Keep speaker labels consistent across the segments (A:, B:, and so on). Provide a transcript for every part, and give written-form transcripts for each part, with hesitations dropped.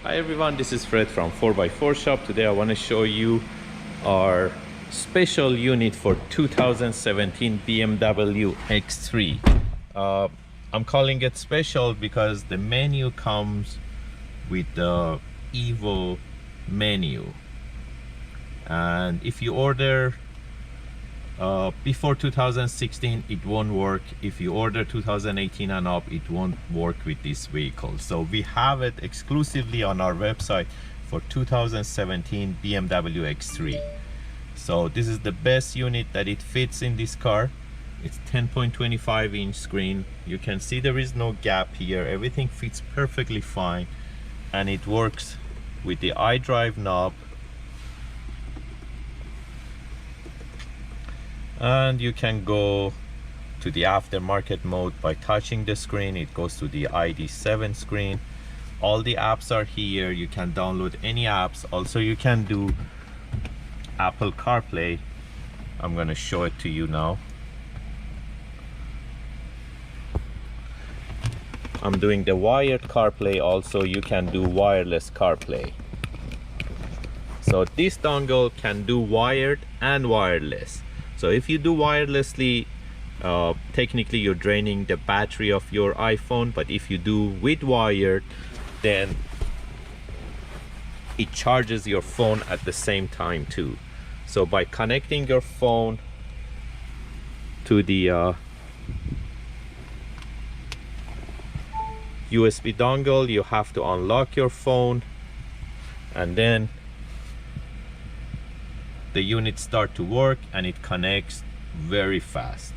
A: Hi everyone, this is Fred from 4x4 Shop. Today I want to show you our special unit for 2017 BMW X3. I'm calling it special because the menu comes with the Evo menu, and if you order before 2016 it won't work. If you order 2018 and up, it won't work with this vehicle. So we have it exclusively on our website for 2017 BMW X3. So this is the best unit that it fits in this car. It's 10.25 inch screen. You can see there is no gap here. Everything fits perfectly fine, and it works with the iDrive knob. And you can go to the aftermarket mode by touching the screen. It goes to the ID7 screen. All the apps are here. You can download any apps. Also, you can do Apple CarPlay. I'm going to show it to you now. I'm doing the wired CarPlay. Also, you can do wireless CarPlay. So this dongle can do wired and wireless. So if you do wirelessly, technically you're draining the battery of your iPhone, but if you do with wired, then it charges your phone at the same time too. So by connecting your phone to the USB dongle, you have to unlock your phone, and then the unit start to work and it connects very fast.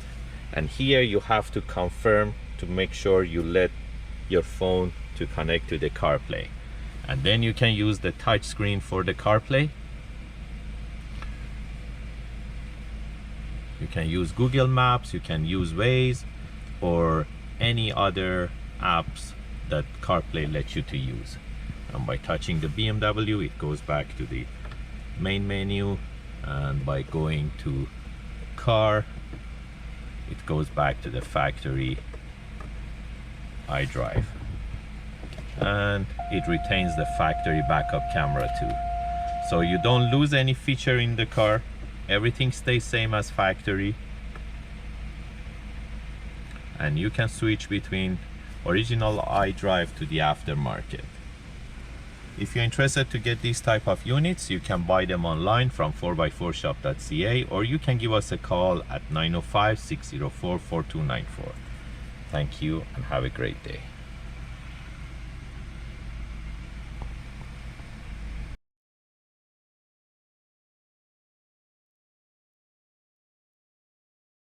A: And here you have to confirm to make sure you let your phone to connect to the CarPlay, and then you can use the touch screen for the CarPlay. You can use Google Maps, you can use Waze, or any other apps that CarPlay lets you to use. And by touching the BMW, it goes back to the main menu, and by going to car, it goes back to the factory iDrive, and it retains the factory backup camera too. So you don't lose any feature in the car. Everything stays same as factory, and you can switch between original iDrive to the aftermarket. If you're interested to get these type of units, you can buy them online from 4x4shop.ca, or you can give us a call at 905-604-4294. Thank you and have a great day.